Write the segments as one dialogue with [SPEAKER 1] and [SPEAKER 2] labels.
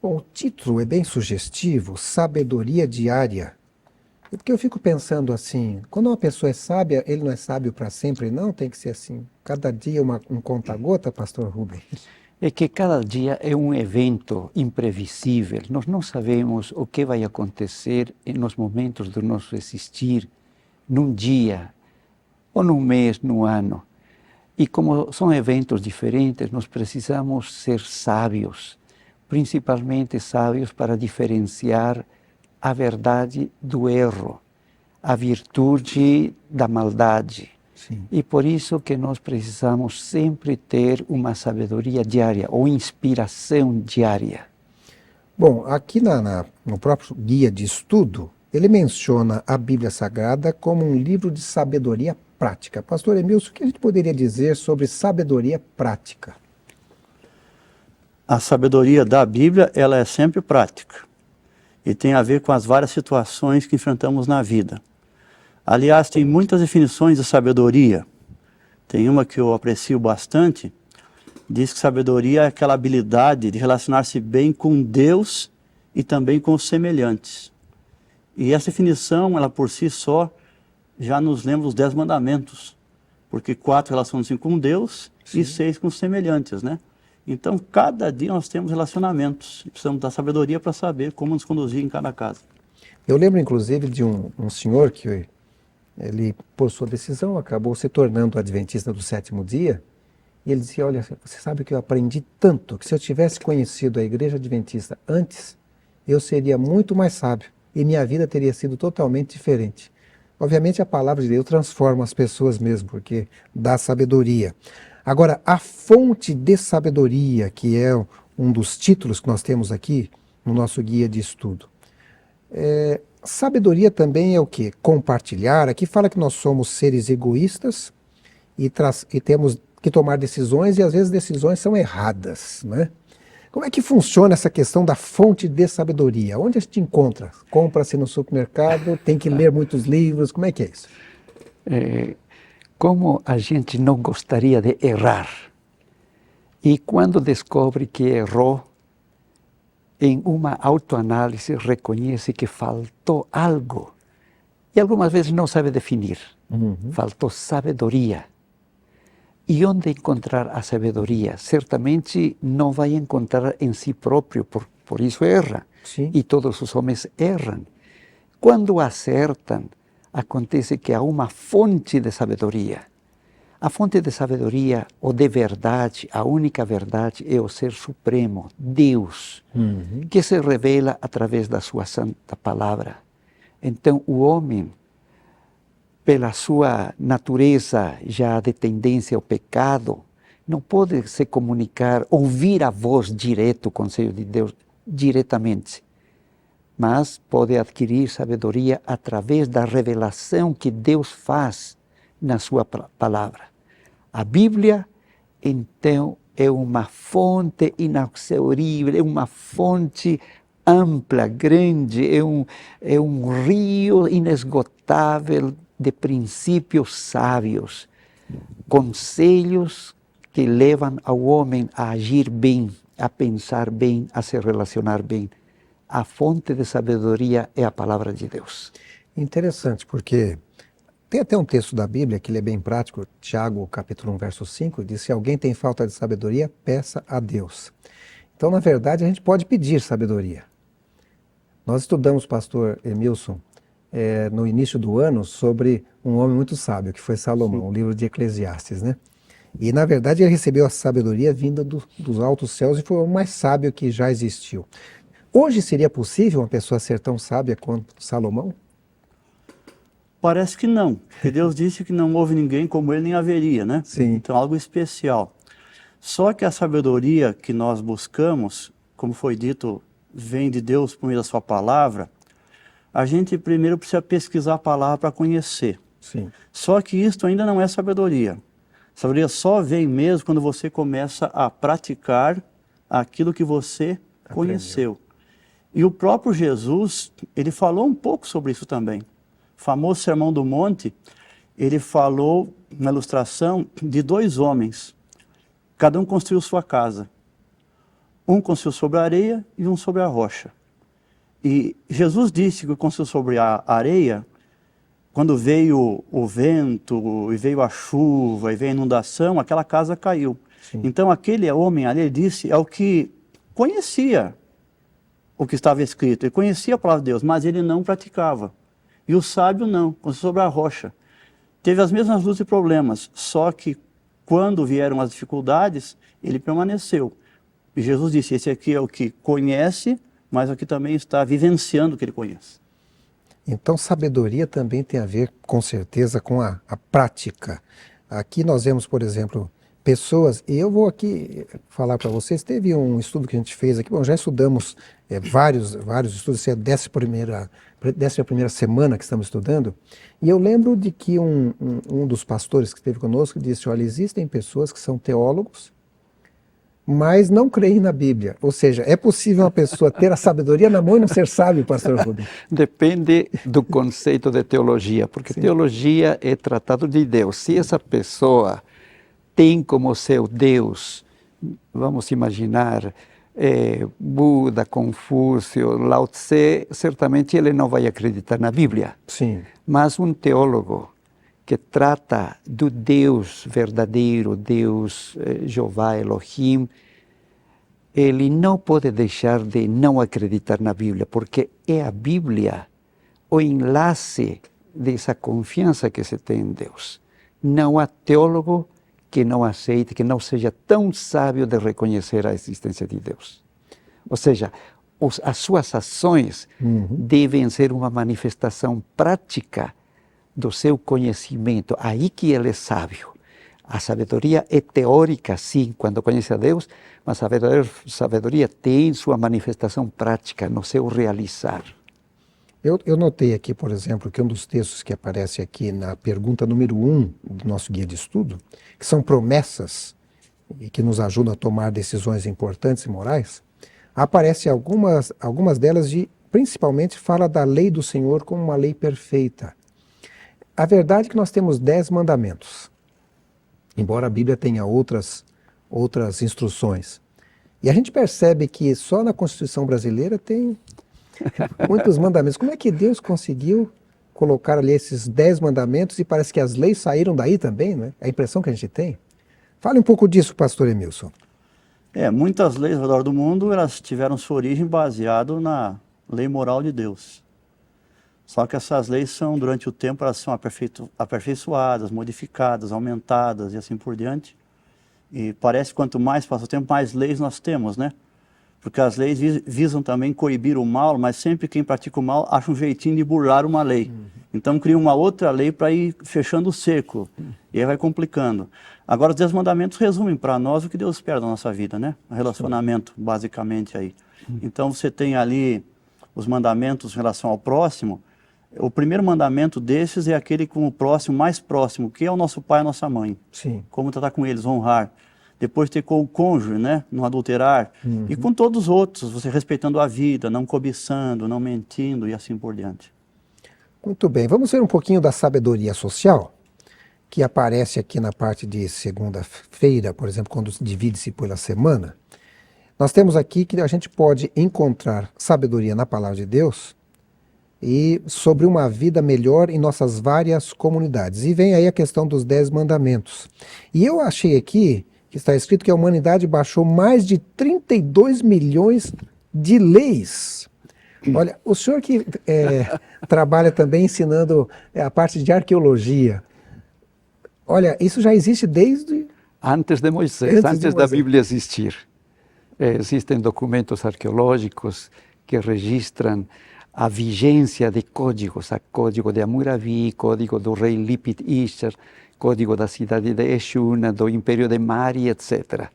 [SPEAKER 1] Bom, o título é bem sugestivo, Sabedoria Diária. Porque eu fico pensando assim, quando uma pessoa é sábia, ele não é sábio para sempre, não, tem que ser assim. Cada dia um conta-gota, pastor Rubem.
[SPEAKER 2] É que cada dia é um evento imprevisível. Nós não sabemos o que vai acontecer nos momentos do nosso existir, num dia, ou num mês, num ano. E como são eventos diferentes, nós precisamos ser sábios, principalmente sábios para diferenciar a verdade do erro, a virtude da maldade.
[SPEAKER 1] Sim.
[SPEAKER 2] E por isso que nós precisamos sempre ter uma sabedoria diária ou inspiração diária.
[SPEAKER 1] Bom, aqui no próprio guia de estudo, ele menciona a Bíblia Sagrada como um livro de sabedoria prática. Pastor Emilson, o que a gente poderia dizer sobre sabedoria prática?
[SPEAKER 3] A sabedoria da Bíblia, ela é sempre prática e tem a ver com as várias situações que enfrentamos na vida. Aliás, tem muitas definições de sabedoria. Tem uma que eu aprecio bastante, diz que sabedoria é aquela habilidade de relacionar-se bem com Deus e também com os semelhantes. E essa definição, ela por si só, já nos lembra os 10 mandamentos, porque 4 relacionam-se com Deus. Sim. E 6 com os semelhantes, né? Então, cada dia nós temos relacionamentos, precisamos da sabedoria para saber como nos conduzir em cada casa.
[SPEAKER 1] Eu lembro, inclusive, de um senhor que ele, por sua decisão, acabou se tornando adventista do 7º dia, e ele dizia, olha, você sabe que eu aprendi tanto, que se eu tivesse conhecido a igreja adventista antes, eu seria muito mais sábio, e minha vida teria sido totalmente diferente. Obviamente a palavra de Deus transforma as pessoas mesmo, porque dá sabedoria. Agora, a fonte de sabedoria, que é um dos títulos que nós temos aqui no nosso guia de estudo. Sabedoria também é o quê? Compartilhar. Aqui fala que nós somos seres egoístas e temos que tomar decisões e às vezes decisões são erradas, né? Como é que funciona essa questão da fonte de sabedoria? Onde a gente encontra? Compra-se no supermercado, tem que ler muitos livros, como é que é isso?
[SPEAKER 2] Como a gente não gostaria de errar. E quando descobre que errou, em uma autoanálise reconhece que faltou algo. E algumas vezes não sabe definir. Faltou sabedoria. E onde encontrar a sabedoria? Certamente não vai encontrar em si próprio, por isso erra.
[SPEAKER 1] Sim.
[SPEAKER 2] E todos os homens erram. Quando acertam, acontece que há uma fonte de sabedoria. A fonte de sabedoria ou de verdade, a única verdade é o Ser Supremo, Deus, que se revela através da sua santa palavra. Então o homem, pela sua natureza já de tendência ao pecado, não pode se comunicar, ouvir a voz direto, o conselho de Deus, diretamente. Mas pode adquirir sabedoria através da revelação que Deus faz na sua palavra. A Bíblia, então, é uma fonte inexaurível, é uma fonte ampla, grande, é um rio inesgotável de princípios sábios, conselhos que levam ao homem a agir bem, a pensar bem, a se relacionar bem. A fonte de sabedoria é a palavra de Deus.
[SPEAKER 1] Interessante, porque tem até um texto da Bíblia que ele é bem prático, Tiago, capítulo 1, verso 5, diz: se alguém tem falta de sabedoria, peça a Deus. Então, na verdade, a gente pode pedir sabedoria. Nós estudamos, pastor Emilson, no início do ano, sobre um homem muito sábio, que foi Salomão, o livro de Eclesiastes, né? E, na verdade, ele recebeu a sabedoria vinda dos altos céus e foi o mais sábio que já existiu. Hoje seria possível uma pessoa ser tão sábia quanto Salomão?
[SPEAKER 3] Parece que não, porque Deus disse que não houve ninguém como ele, nem haveria, né?
[SPEAKER 1] Sim.
[SPEAKER 3] Então, algo especial. Só que a sabedoria que nós buscamos, como foi dito, vem de Deus por meio da sua palavra. A gente primeiro precisa pesquisar a palavra para conhecer.
[SPEAKER 1] Sim.
[SPEAKER 3] Só que isso ainda não é sabedoria. Sabedoria só vem mesmo quando você começa a praticar aquilo que você conheceu. E o próprio Jesus, ele falou um pouco sobre isso também. O famoso Sermão do Monte, ele falou na ilustração de 2 homens. Cada um construiu sua casa. Um construiu sobre a areia e um sobre a rocha. E Jesus disse que construiu sobre a areia, quando veio o vento, e veio a chuva, e veio a inundação, aquela casa caiu.
[SPEAKER 1] Sim.
[SPEAKER 3] Então aquele homem ali, ele disse, é o que conhecia o que estava escrito, ele conhecia a palavra de Deus, mas ele não praticava. E o sábio não, construiu sobre a rocha. Teve as mesmas lutas e problemas, só que quando vieram as dificuldades, ele permaneceu. E Jesus disse, esse aqui é o que conhece, mas o que também está vivenciando o que ele conhece.
[SPEAKER 1] Então, sabedoria também tem a ver, com certeza, com a prática. Aqui nós vemos, por exemplo, pessoas, e eu vou aqui falar para vocês, teve um estudo que a gente fez aqui, bom, já estudamos vários estudos, essa é a 11ª semana que estamos estudando, e eu lembro de que um dos pastores que esteve conosco disse, olha, existem pessoas que são teólogos, mas não creem na Bíblia. Ou seja, é possível uma pessoa ter a sabedoria na mão e não ser sábio, pastor Rubem?
[SPEAKER 2] Depende do conceito de teologia, porque
[SPEAKER 1] Sim.
[SPEAKER 2] Teologia é tratado de Deus. Se essa pessoa tem como seu Deus, vamos imaginar, Buda, Confúcio, Lao Tse, certamente ele não vai acreditar na Bíblia.
[SPEAKER 1] Sim.
[SPEAKER 2] Mas um teólogo que trata do Deus verdadeiro, Deus Jeová, Elohim, ele não pode deixar de não acreditar na Bíblia, porque é a Bíblia o enlace dessa confiança que se tem em Deus. Não há teólogo que não aceite, que não seja tão sábio de reconhecer a existência de Deus. Ou seja, as suas ações devem ser uma manifestação prática do seu conhecimento, aí que ele é sábio. A sabedoria é teórica, sim, quando conhece a Deus, mas a sabedoria tem sua manifestação prática no seu realizar.
[SPEAKER 1] Eu notei aqui, por exemplo, que um dos textos que aparece aqui na pergunta número 1 do nosso guia de estudo, que são promessas e que nos ajudam a tomar decisões importantes e morais, aparece algumas delas principalmente fala da lei do Senhor como uma lei perfeita. A verdade é que nós temos 10 mandamentos, embora a Bíblia tenha outras instruções. E a gente percebe que só na Constituição brasileira tem muitos mandamentos. Como é que Deus conseguiu colocar ali esses 10 mandamentos e parece que as leis saíram daí também, né? É a impressão que a gente tem. Fale um pouco disso, pastor Emilson.
[SPEAKER 3] Muitas leis ao redor do mundo, elas tiveram sua origem baseado na lei moral de Deus. Só que essas leis são, durante o tempo, elas são aperfeiçoadas, modificadas, aumentadas e assim por diante. E parece que quanto mais passa o tempo, mais leis nós temos, né? Porque as leis visam também coibir o mal, mas sempre quem pratica o mal acha um jeitinho de burlar uma lei. Então cria uma outra lei para ir fechando o cerco. E aí vai complicando. Agora os 10 mandamentos resumem para nós o que Deus espera da nossa vida, né? O relacionamento, basicamente aí. Então você tem ali os mandamentos em relação ao próximo. O primeiro mandamento desses é aquele com o próximo, mais próximo, que é o nosso pai e a nossa mãe.
[SPEAKER 1] Sim.
[SPEAKER 3] Como tratar com eles, honrar. Depois ter com o cônjuge, né? Não adulterar. E com todos os outros, você respeitando a vida, não cobiçando, não mentindo e assim por diante.
[SPEAKER 1] Muito bem, vamos ver um pouquinho da sabedoria social, que aparece aqui na parte de segunda-feira, por exemplo, quando divide-se pela semana. Nós temos aqui que a gente pode encontrar sabedoria na palavra de Deus e sobre uma vida melhor em nossas várias comunidades. E vem aí a questão dos 10 mandamentos. E eu achei aqui que está escrito que a humanidade baixou mais de 32 milhões de leis. Olha, o senhor que trabalha também ensinando a parte de arqueologia, olha, isso já existe desde...
[SPEAKER 2] Antes de Moisés, antes da Bíblia existir. Existem documentos arqueológicos que registram a vigência de códigos, o código de Hammurabi, código do rei Lipit-Ishtar, código da cidade de Exuna, do Império de Mari, etc.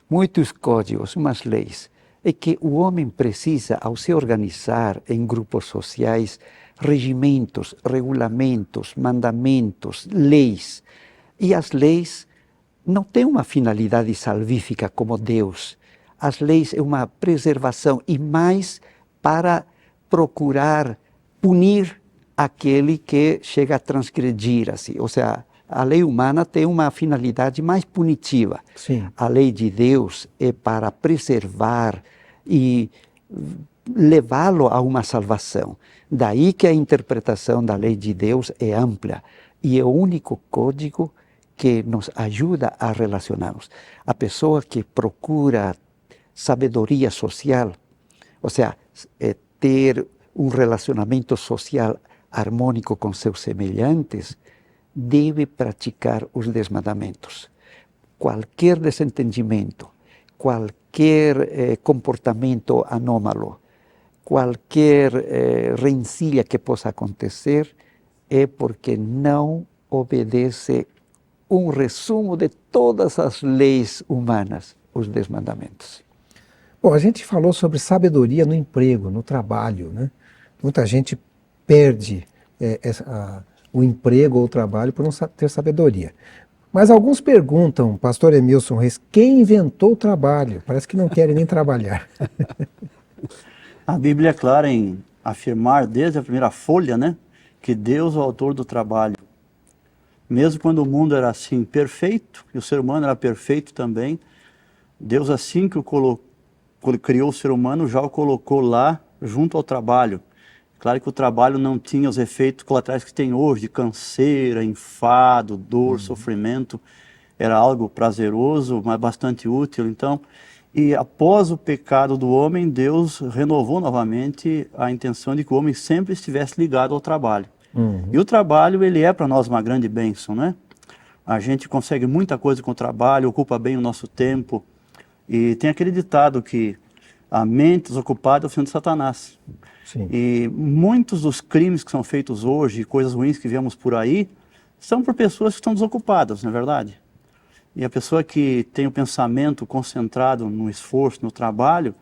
[SPEAKER 2] Muitos códigos, umas leis. É que o homem precisa, ao se organizar em grupos sociais, regimentos, regulamentos, mandamentos, leis. E as leis não têm uma finalidade salvífica como Deus. As leis é uma preservação e mais para procurar punir aquele que chega a transgredir, assim. Ou seja, a lei humana tem uma finalidade mais punitiva.
[SPEAKER 1] Sim.
[SPEAKER 2] A lei de Deus é para preservar e levá-lo a uma salvação. Daí que a interpretação da lei de Deus é ampla e é o único código que nos ajuda a relacionarmos. A pessoa que procura sabedoria social, ou seja, ter um relacionamento social harmônico com seus semelhantes, deve praticar os 10 mandamentos. Qualquer desentendimento, qualquer comportamento anômalo, qualquer rencilha que possa acontecer, é porque não obedece um resumo de todas as leis humanas, os 10 mandamentos.
[SPEAKER 1] Bom, a gente falou sobre sabedoria no emprego, no trabalho, né? Muita gente perde o emprego ou o trabalho por não ter sabedoria. Mas alguns perguntam, pastor Emilson Reis, quem inventou o trabalho? Parece que não querem nem trabalhar.
[SPEAKER 3] A Bíblia é clara em afirmar desde a primeira folha, né, que Deus é o autor do trabalho. Mesmo quando o mundo era assim perfeito, e o ser humano era perfeito também, Deus assim que criou o ser humano já o colocou lá junto ao trabalho. Claro que o trabalho não tinha os efeitos colaterais que tem hoje, de canseira, enfado, dor, sofrimento. Era algo prazeroso, mas bastante útil. Então, e após o pecado do homem, Deus renovou novamente a intenção de que o homem sempre estivesse ligado ao trabalho. E o trabalho, ele é para nós uma grande bênção, né? A gente consegue muita coisa com o trabalho, ocupa bem o nosso tempo. E tem aquele ditado que a mente desocupada é o filho de Satanás.
[SPEAKER 1] Sim.
[SPEAKER 3] E muitos dos crimes que são feitos hoje, coisas ruins que vemos por aí, são por pessoas que estão desocupadas, não é verdade? E a pessoa que tem o pensamento concentrado no esforço, no trabalho,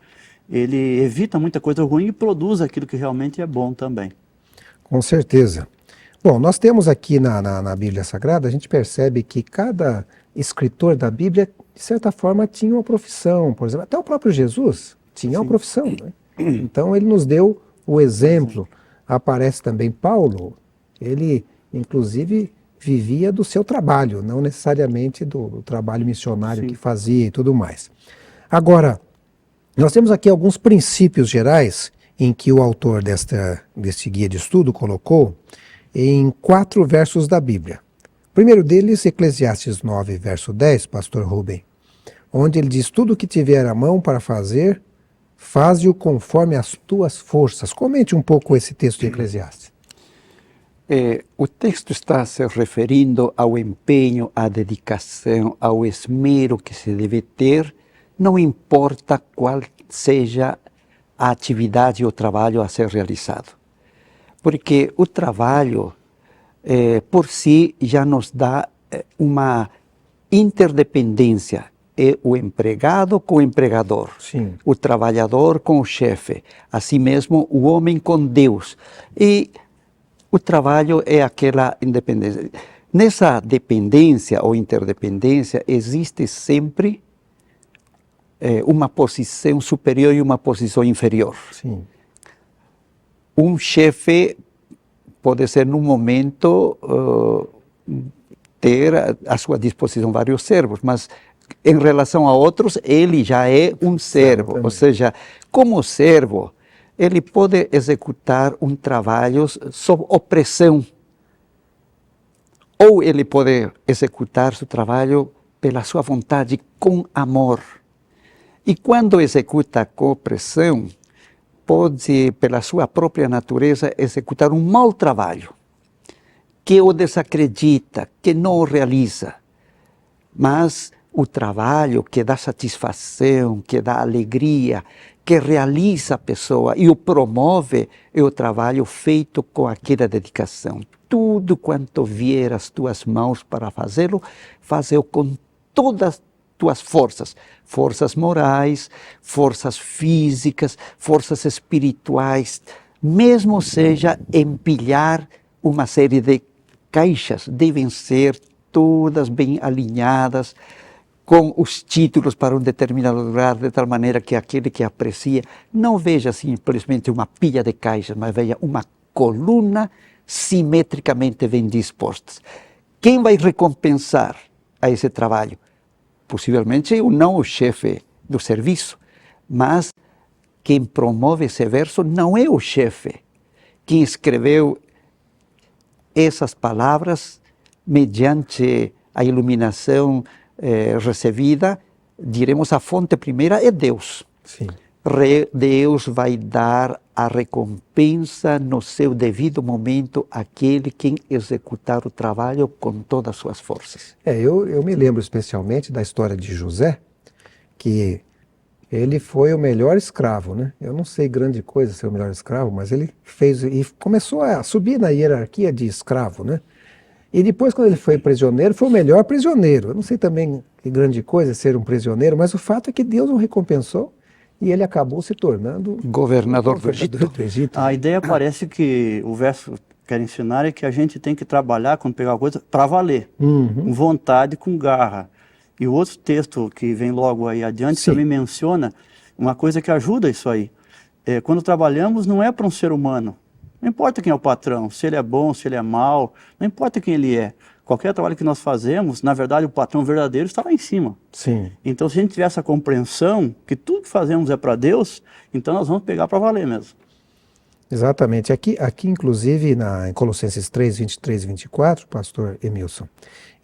[SPEAKER 3] ele evita muita coisa ruim e produz aquilo que realmente é bom também.
[SPEAKER 1] Com certeza. Bom, nós temos aqui na Bíblia Sagrada, a gente percebe que cada escritor da Bíblia, de certa forma, tinha uma profissão. Por exemplo, até o próprio Jesus tinha uma profissão, né? Então ele nos deu o exemplo. Aparece também Paulo, ele inclusive vivia do seu trabalho, não necessariamente do trabalho missionário que fazia e tudo mais. Agora, nós temos aqui alguns princípios gerais em que o autor deste guia de estudo colocou em 4 versos da Bíblia. O primeiro deles, Eclesiastes 9, verso 10, pastor Rubem, onde ele diz: tudo que tiver a mão para fazer, faze-o conforme as tuas forças. Comente um pouco esse texto de Eclesiastes.
[SPEAKER 2] O texto está se referindo ao empenho, à dedicação, ao esmero que se deve ter, não importa qual seja a atividade ou trabalho a ser realizado. Porque o trabalho, por si, já nos dá uma interdependência. É o empregado com o empregador,
[SPEAKER 1] Sim.
[SPEAKER 2] o trabalhador com o chefe, assim mesmo o homem com Deus. E o trabalho é aquela independência. Nessa dependência ou interdependência existe sempre uma posição superior e uma posição inferior.
[SPEAKER 1] Sim.
[SPEAKER 2] Um chefe pode ser, num momento, ter à sua disposição vários servos, mas em relação a outros, ele já é um servo. Ou seja, como servo, ele pode executar um trabalho sob opressão, ou ele pode executar seu trabalho pela sua vontade, com amor. E quando executa com opressão, pode, pela sua própria natureza, executar um mau trabalho, que o desacredita, que não o realiza. Mas o trabalho que dá satisfação, que dá alegria, que realiza a pessoa e o promove, é o trabalho feito com aquela dedicação. Tudo quanto vier às tuas mãos para fazê-lo, faz-o com todas as tuas forças. Forças morais, forças físicas, forças espirituais. Mesmo seja empilhar uma série de caixas, devem ser todas bem alinhadas, com os títulos para um determinado lugar, de tal maneira que aquele que aprecia não veja simplesmente uma pilha de caixas, mas veja uma coluna simetricamente bem dispostas. quem vai recompensar a esse trabalho? Possivelmente não o chefe do serviço, mas quem promove esse verso não é o chefe. Quem escreveu essas palavras mediante a iluminação recebida, diremos, a fonte primeira é Deus.
[SPEAKER 1] Sim.
[SPEAKER 2] Deus vai dar a recompensa no seu devido momento àquele quem executar o trabalho com todas as suas forças.
[SPEAKER 1] Eu me lembro especialmente da história de José, que ele foi o melhor escravo, né? Eu não sei grande coisa ser o melhor escravo, mas ele fez e começou a subir na hierarquia de escravo, né? E depois, quando ele foi prisioneiro, foi o melhor prisioneiro. Eu não sei também que grande coisa ser um prisioneiro, mas o fato é que Deus o recompensou e ele acabou se tornando
[SPEAKER 2] governador do Egito.
[SPEAKER 3] A ideia parece que o verso quer ensinar é que a gente tem que trabalhar quando pegar uma coisa para valer, com vontade, com garra. E o outro texto que vem logo aí adiante também menciona uma coisa que ajuda isso aí. Quando trabalhamos não é para um ser humano. Não importa quem é o patrão, se ele é bom, se ele é mau, não importa quem ele é. Qualquer trabalho que nós fazemos, na verdade, o patrão verdadeiro está lá em cima.
[SPEAKER 1] Sim.
[SPEAKER 3] Então, se a gente tiver essa compreensão que tudo que fazemos é para Deus, então nós vamos pegar para valer mesmo.
[SPEAKER 1] Exatamente. Aqui inclusive, em Colossenses 3, 23 e 24, pastor Emilson,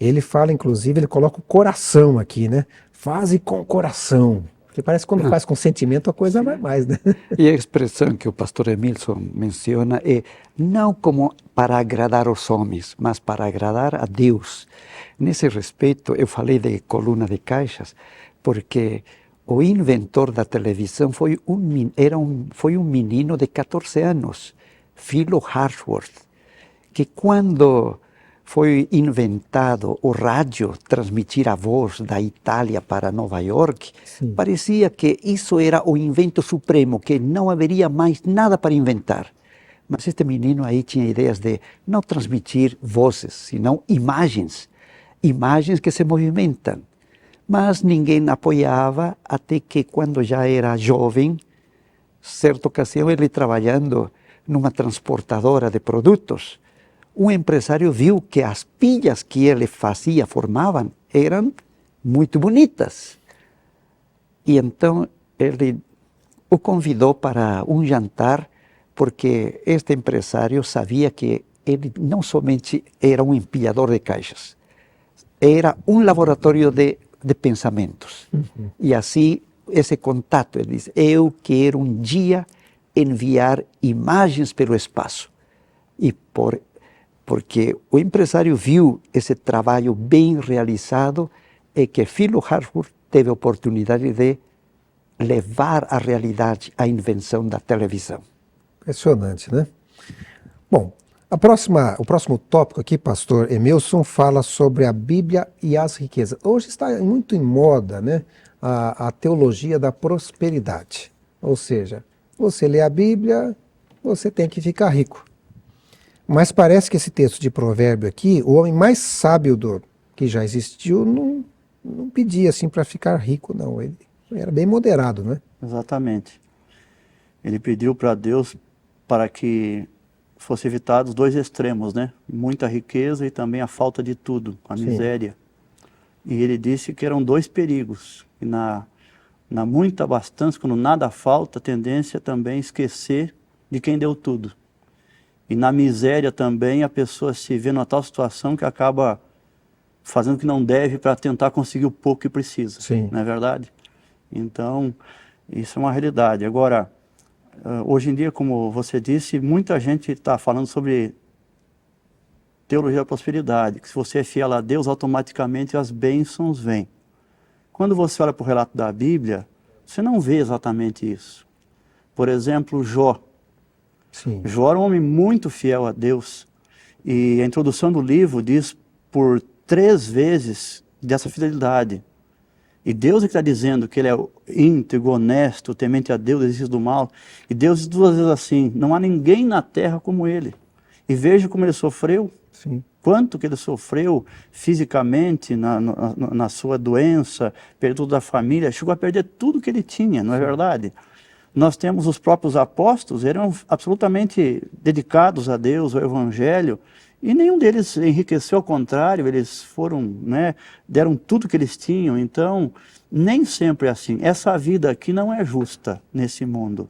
[SPEAKER 1] ele fala, inclusive, ele coloca o coração aqui, né? Faze com o coração. Porque parece que quando faz com sentimento a coisa vai mais, né?
[SPEAKER 2] E a expressão que o pastor Emilson menciona é não como para agradar os homens, mas para agradar a Deus. Nesse respeito, eu falei de coluna de caixas, porque o inventor da televisão foi um menino de 14 anos, Philo Hartworth, que quando foi inventado o rádio, transmitir a voz da Itália para Nova York, parecia que isso era o invento supremo, que não haveria mais nada para inventar. Mas este menino aí tinha ideias de não transmitir vozes, senão imagens que se movimentam. Mas ninguém apoiava, até que quando já era jovem, certa ocasião ele trabalhando numa transportadora de produtos, um empresário viu que as pilhas que ele formavam, eram muito bonitas. E então ele o convidou para um jantar, porque este empresário sabia que ele não somente era um empilhador de caixas, era um laboratório de pensamentos. E assim, esse contato, ele diz, eu quero um dia enviar imagens pelo espaço. E porque o empresário viu esse trabalho bem realizado, é que Philo Hartworth teve a oportunidade de levar à realidade a invenção da televisão.
[SPEAKER 1] Impressionante, né? Bom, o próximo tópico aqui, pastor Emilson, fala sobre a Bíblia e as riquezas. Hoje está muito em moda, né, a teologia da prosperidade. Ou seja, você lê a Bíblia, você tem que ficar rico. Mas parece que esse texto de provérbio aqui, o homem mais sábio que já existiu, não pedia assim para ficar rico, não. Ele era bem moderado, né?
[SPEAKER 3] Exatamente. Ele pediu para Deus para que fosse evitado os dois extremos, né? Muita riqueza e também a falta de tudo, a miséria. E ele disse que eram dois perigos. E na muita abastança, quando nada falta, a tendência também é esquecer de quem deu tudo. E na miséria também a pessoa se vê numa tal situação que acaba fazendo o que não deve para tentar conseguir o pouco que precisa.
[SPEAKER 1] Sim.
[SPEAKER 3] Não é verdade? Então, isso é uma realidade. Agora, hoje em dia, como você disse, muita gente está falando sobre teologia da prosperidade, que se você é fiel a Deus, automaticamente as bênçãos vêm. Quando você olha para o relato da Bíblia, você não vê exatamente isso. Por exemplo, Jó.
[SPEAKER 1] Sim.
[SPEAKER 3] Jó era um homem muito fiel a Deus. E a introdução do livro diz por 3 vezes dessa fidelidade. E Deus é que está dizendo que ele é íntegro, honesto, temente a Deus, desiste do mal. E Deus diz 2 vezes assim, não há ninguém na terra como ele. E veja como ele sofreu.
[SPEAKER 1] Sim.
[SPEAKER 3] Quanto que ele sofreu fisicamente na sua doença, perdeu toda a família, chegou a perder tudo que ele tinha, não é verdade? Nós temos os próprios apóstolos, eram absolutamente dedicados a Deus, ao Evangelho, E nenhum deles enriqueceu, ao contrário, eles foram, né, deram tudo que eles tinham. Então, nem sempre é assim. Essa vida aqui não é justa nesse mundo.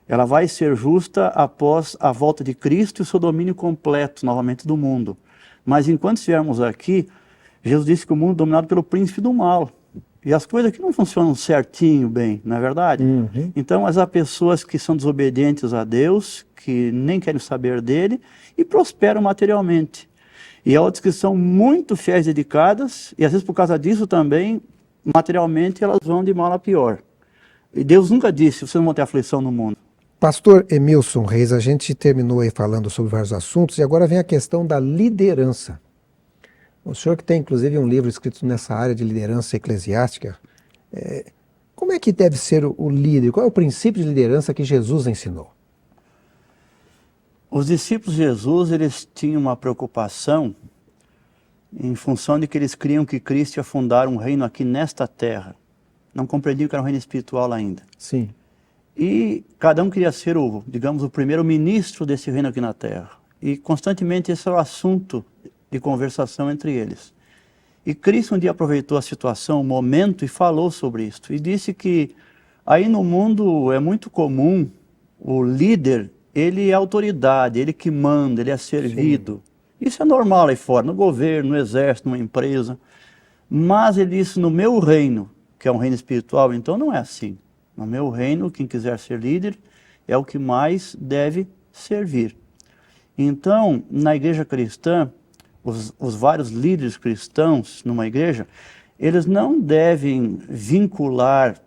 [SPEAKER 3] Ela vai ser justa após a volta de Cristo e o seu domínio completo novamente do mundo. Mas enquanto estivermos aqui, Jesus disse que o mundo é dominado pelo príncipe do mal. E as coisas aqui não funcionam certinho, bem, não é verdade?
[SPEAKER 1] Uhum.
[SPEAKER 3] Então, mas há pessoas que são desobedientes a Deus, que nem querem saber dele e prosperam materialmente. E há outras que são muito fiéis, dedicadas, e às vezes por causa disso também, materialmente, elas vão de mal a pior. E Deus nunca disse, vocês não vão ter aflição no mundo.
[SPEAKER 1] Pastor Emilson Reis, a gente terminou aí falando sobre vários assuntos e agora vem a questão da liderança. O senhor que tem inclusive um livro escrito nessa área de liderança eclesiástica, como é que deve ser o líder? Qual é o princípio de liderança que Jesus ensinou?
[SPEAKER 3] Os discípulos de Jesus, eles tinham uma preocupação em função de que eles criam que Cristo ia fundar um reino aqui nesta terra. Não compreendiam que era um reino espiritual ainda.
[SPEAKER 1] Sim.
[SPEAKER 3] E cada um queria ser digamos, o primeiro ministro desse reino aqui na terra. E constantemente esse era o assunto de conversação entre eles. E Cristo um dia aproveitou a situação, o momento, e falou sobre isso. E disse que aí no mundo é muito comum o líder, ele é autoridade, ele que manda, ele é servido. Sim. Isso é normal aí fora, no governo, no exército, numa empresa. Mas ele disse, no meu reino, que é um reino espiritual, então não é assim. No meu reino, quem quiser ser líder é o que mais deve servir. Então, na igreja cristã, os vários líderes cristãos numa igreja, eles não devem vincular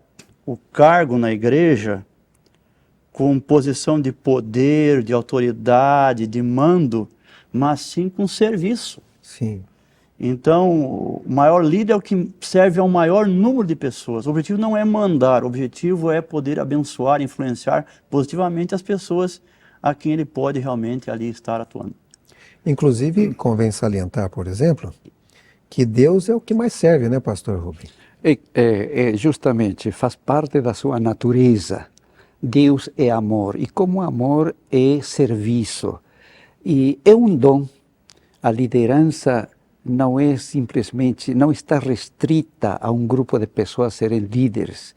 [SPEAKER 3] o cargo na igreja com posição de poder, de autoridade, de mando, mas sim com serviço.
[SPEAKER 1] Sim.
[SPEAKER 3] Então, o maior líder é o que serve ao maior número de pessoas. O objetivo não é mandar, o objetivo é poder abençoar, influenciar positivamente as pessoas a quem ele pode realmente ali estar atuando.
[SPEAKER 1] Inclusive, convém salientar, por exemplo, que Deus é o que mais serve, né, pastor Rubem?
[SPEAKER 2] Justamente, faz parte da sua natureza. Deus é amor, e como amor é serviço. E é um dom. A liderança não é simplesmente, não está restrita a um grupo de pessoas serem líderes.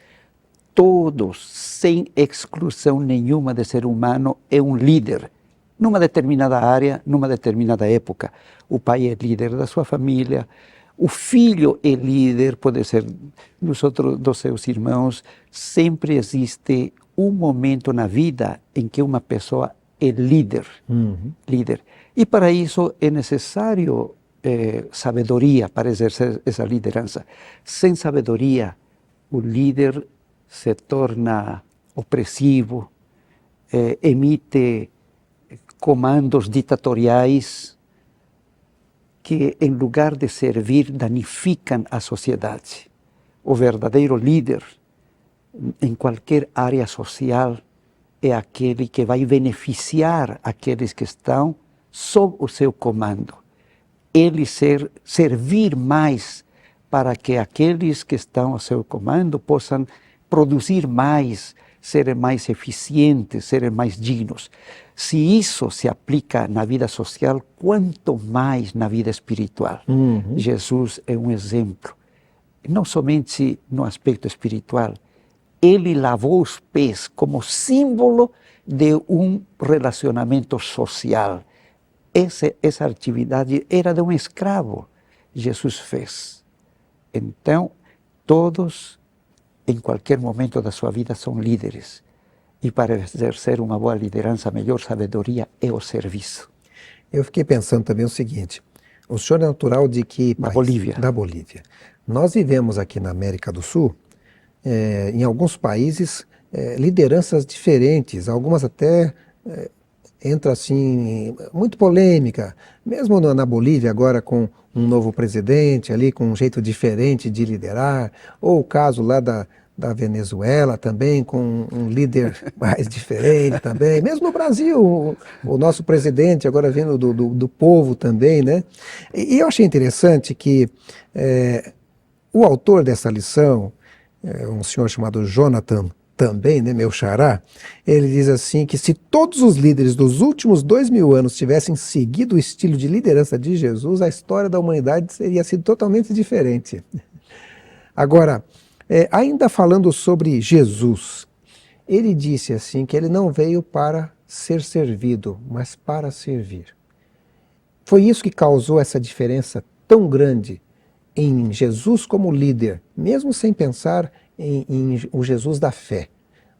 [SPEAKER 2] Todos, sem exclusão nenhuma de ser humano, é um líder. Numa determinada área, numa determinada época. O pai é líder da sua família, o filho é líder, pode ser dos seus irmãos. Sempre existe um momento na vida em que uma pessoa é líder. Líder. E para isso é necessário sabedoria para exercer essa liderança. Sem sabedoria, o líder se torna opressivo, emite comandos ditatoriais que, em lugar de servir, danificam a sociedade. O verdadeiro líder, em qualquer área social, é aquele que vai beneficiar aqueles que estão sob o seu comando. Ele servir mais para que aqueles que estão ao seu comando possam produzir mais, serem mais eficientes, serem mais dignos. Se isso se aplica na vida social, quanto mais na vida espiritual. Jesus é um exemplo, não somente no aspecto espiritual. Ele lavou os pés como símbolo de um relacionamento social. Essa atividade era de um escravo, Jesus fez. Então, todos, em qualquer momento da sua vida, são líderes. E para exercer uma boa liderança, a melhor sabedoria é o serviço.
[SPEAKER 1] Eu fiquei pensando também o seguinte, o senhor é natural de que país?
[SPEAKER 2] Bolívia.
[SPEAKER 1] Da Bolívia. Nós vivemos aqui na América do Sul, em alguns países, lideranças diferentes, algumas até entra assim, muito polêmica, mesmo na Bolívia agora com um novo presidente ali, com um jeito diferente de liderar, ou o caso lá da Venezuela também, com um líder mais diferente também, mesmo no Brasil, o nosso presidente agora vindo do povo também, né? E eu achei interessante que o autor dessa lição, um senhor chamado Jonathan também, né, meu xará, ele diz assim que se todos os líderes dos últimos 2000 anos tivessem seguido o estilo de liderança de Jesus, a história da humanidade teria sido totalmente diferente. Agora, ainda falando sobre Jesus, ele disse assim que ele não veio para ser servido, mas para servir. Foi isso que causou essa diferença tão grande em Jesus como líder, mesmo sem pensar em o Jesus da fé.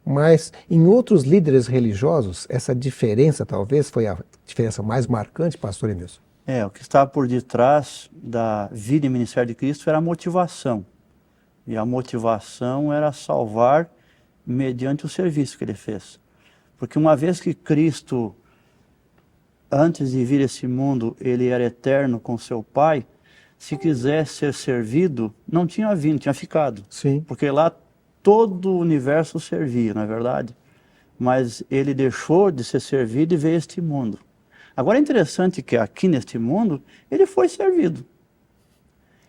[SPEAKER 1] Mas em outros líderes religiosos, essa diferença talvez foi a diferença mais marcante, pastor Emilson.
[SPEAKER 3] O que estava por detrás da vida e ministério de Cristo era a motivação. E a motivação era salvar mediante o serviço que ele fez. Porque uma vez que Cristo, antes de vir a esse mundo, ele era eterno com seu Pai, se quisesse ser servido, não tinha vindo, tinha ficado.
[SPEAKER 1] Sim.
[SPEAKER 3] Porque lá todo o universo servia, não é verdade? Mas ele deixou de ser servido e veio a este mundo. Agora é interessante que aqui neste mundo, ele foi servido.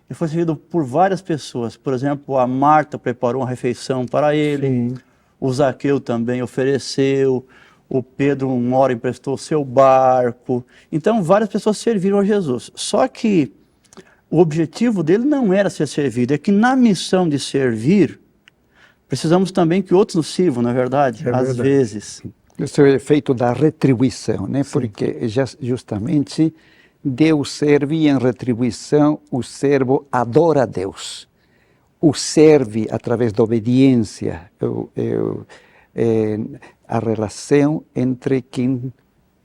[SPEAKER 3] Ele foi servido por várias pessoas. Por exemplo, a Marta preparou uma refeição para ele.
[SPEAKER 1] Sim.
[SPEAKER 3] O Zaqueu também ofereceu. O Pedro, uma hora, emprestou seu barco. Então, várias pessoas serviram a Jesus. Só que o objetivo dele não era ser servido. É que na missão de servir, precisamos também que outros nos sirvam, não é verdade? Às vezes.
[SPEAKER 2] Esse é o efeito da retribuição, né? Porque justamente Deus serve e em retribuição o servo adora a Deus. O serve através da obediência, a relação entre quem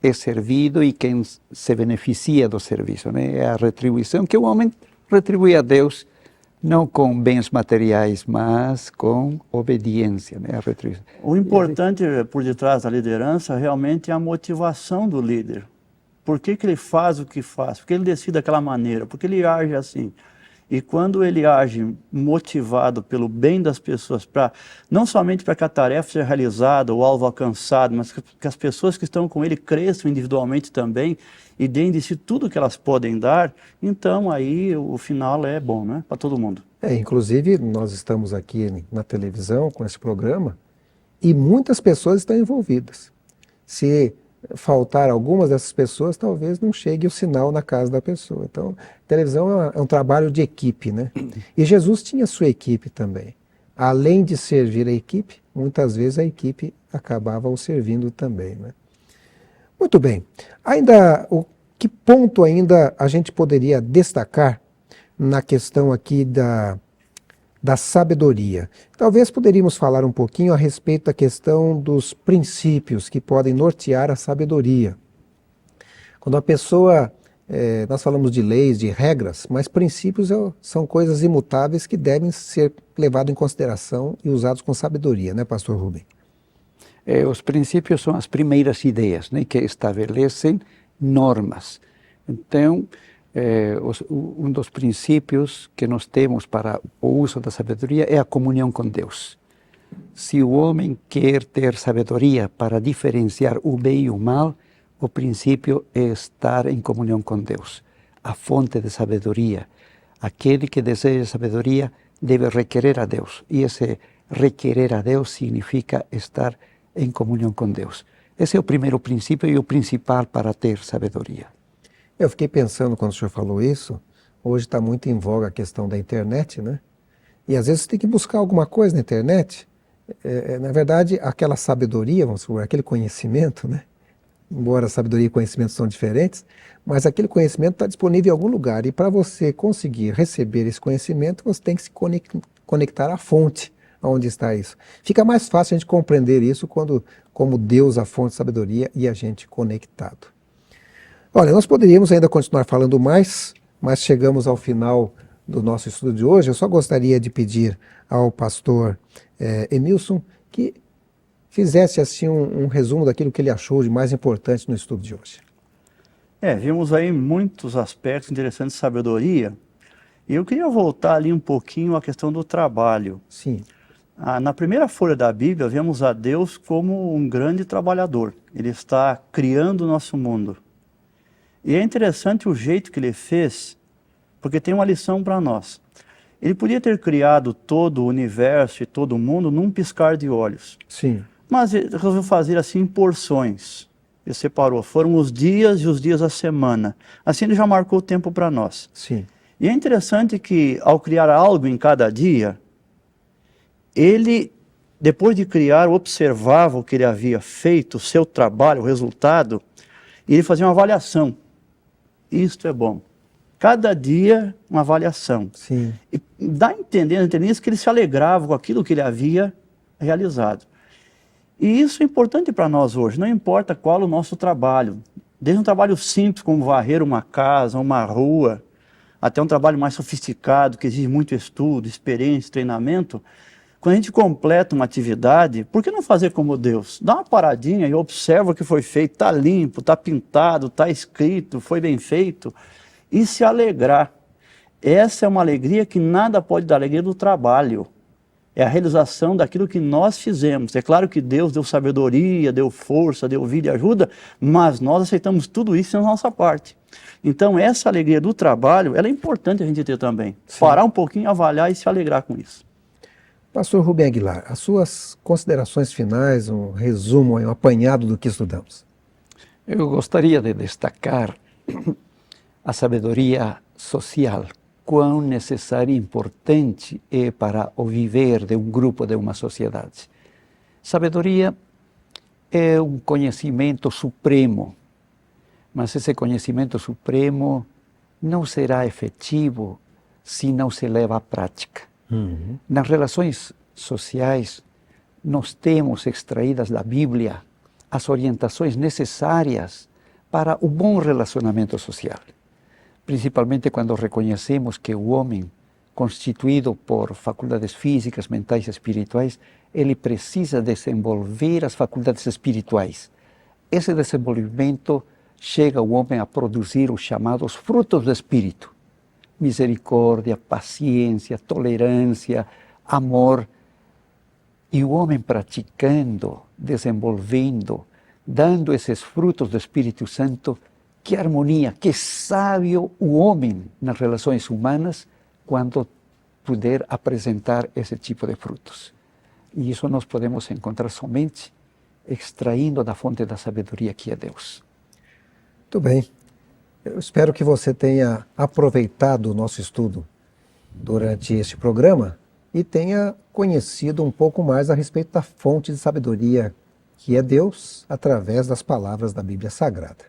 [SPEAKER 2] é servido e quem se beneficia do serviço, né? É a retribuição que o homem retribui a Deus não com bens materiais, mas com obediência, né? A retribuição.
[SPEAKER 3] O importante por detrás da liderança realmente é a motivação do líder. Por que ele faz o que faz? Por que ele decide daquela maneira? Por que ele age assim? E quando ele age motivado pelo bem das pessoas, não somente para que a tarefa seja realizada, o alvo alcançado, mas que as pessoas que estão com ele cresçam individualmente também e deem de si tudo que elas podem dar, então aí o final é bom, né? Para todo mundo.
[SPEAKER 1] Inclusive, nós estamos aqui na televisão com esse programa e muitas pessoas estão envolvidas. Se faltar algumas dessas pessoas, talvez não chegue o sinal na casa da pessoa. Então, televisão é um trabalho de equipe, né? E Jesus tinha sua equipe também. Além de servir a equipe, muitas vezes a equipe acabava o servindo também, né? Muito bem. Que ponto ainda a gente poderia destacar na questão aqui da sabedoria? Talvez poderíamos falar um pouquinho a respeito da questão dos princípios que podem nortear a sabedoria. Quando a pessoa, nós falamos de leis, de regras, mas princípios são coisas imutáveis que devem ser levados em consideração e usados com sabedoria, né, pastor Rubem?
[SPEAKER 2] Os princípios são as primeiras ideias, né, que estabelecem normas. Então, um dos princípios que nós temos para o uso da sabedoria é a comunhão com Deus. Se o homem quer ter sabedoria para diferenciar o bem e o mal, o princípio é estar em comunhão com Deus. A fonte de sabedoria. Aquele que deseja sabedoria deve requerer a Deus. E esse requerer a Deus significa estar em comunhão com Deus. Esse é o primeiro princípio e o principal para ter sabedoria.
[SPEAKER 1] Eu fiquei pensando quando o senhor falou isso, hoje está muito em voga a questão da internet, né? E às vezes você tem que buscar alguma coisa na internet. Na verdade, aquela sabedoria, vamos supor, aquele conhecimento, né? Embora sabedoria e conhecimento são diferentes, mas aquele conhecimento está disponível em algum lugar. E para você conseguir receber esse conhecimento, você tem que se conectar à fonte onde está isso. Fica mais fácil a gente compreender isso como Deus, a fonte de sabedoria, e a gente conectado. Olha, nós poderíamos ainda continuar falando mais, mas chegamos ao final do nosso estudo de hoje. Eu só gostaria de pedir ao pastor Emilson que fizesse assim um resumo daquilo que ele achou de mais importante no estudo de hoje.
[SPEAKER 3] Vimos aí muitos aspectos interessantes de sabedoria. E eu queria voltar ali um pouquinho à questão do trabalho.
[SPEAKER 1] Sim.
[SPEAKER 3] Na primeira folha da Bíblia, vemos a Deus como um grande trabalhador. Ele está criando o nosso mundo. E é interessante o jeito que ele fez, porque tem uma lição para nós. Ele podia ter criado todo o universo e todo o mundo num piscar de olhos.
[SPEAKER 1] Sim.
[SPEAKER 3] Mas ele resolveu fazer assim em porções. Ele separou, foram os dias e os dias da semana. Assim ele já marcou o tempo para nós.
[SPEAKER 1] Sim.
[SPEAKER 3] E é interessante que ao criar algo em cada dia, ele, depois de criar, observava o que ele havia feito, o seu trabalho, o resultado, e ele fazia uma avaliação. Isto é bom. Cada dia, uma avaliação.
[SPEAKER 1] Sim.
[SPEAKER 3] E dá a entender isso, que ele se alegrava com aquilo que ele havia realizado. E isso é importante para nós hoje, não importa qual o nosso trabalho. Desde um trabalho simples, como varrer uma casa, uma rua, até um trabalho mais sofisticado, que exige muito estudo, experiência, treinamento. Quando a gente completa uma atividade, por que não fazer como Deus? Dá uma paradinha e observa o que foi feito, está limpo, está pintado, está escrito, foi bem feito, e se alegrar. Essa é uma alegria que nada pode dar, a alegria do trabalho. É a realização daquilo que nós fizemos. É claro que Deus deu sabedoria, deu força, deu vida e ajuda, mas nós aceitamos tudo isso na nossa parte. Então essa alegria do trabalho, ela é importante a gente ter também.
[SPEAKER 1] Sim.
[SPEAKER 3] Parar um pouquinho, avaliar e se alegrar com isso.
[SPEAKER 1] Pastor Rubem Aguilar, as suas considerações finais, um resumo, um apanhado do que estudamos.
[SPEAKER 2] Eu gostaria de destacar a sabedoria social, quão necessária e importante é para o viver de um grupo, de uma sociedade. Sabedoria é um conhecimento supremo, mas esse conhecimento supremo não será efetivo se não se leva à prática. Nas relações sociais, nós temos extraídas da Bíblia as orientações necessárias para o bom relacionamento social. Principalmente quando reconhecemos que o homem, constituído por faculdades físicas, mentais e espirituais, ele precisa desenvolver as faculdades espirituais. Esse desenvolvimento chega o homem a produzir os chamados frutos do Espírito. Misericórdia, paciência, tolerância, amor. E o homem praticando, desenvolvendo, dando esses frutos do Espírito Santo, que harmonia, que sábio o homem nas relações humanas quando puder apresentar esse tipo de frutos. E isso nós podemos encontrar somente extraindo da fonte da sabedoria que é Deus.
[SPEAKER 1] Muito bem. Eu espero que você tenha aproveitado o nosso estudo durante este programa e tenha conhecido um pouco mais a respeito da fonte de sabedoria que é Deus através das palavras da Bíblia Sagrada.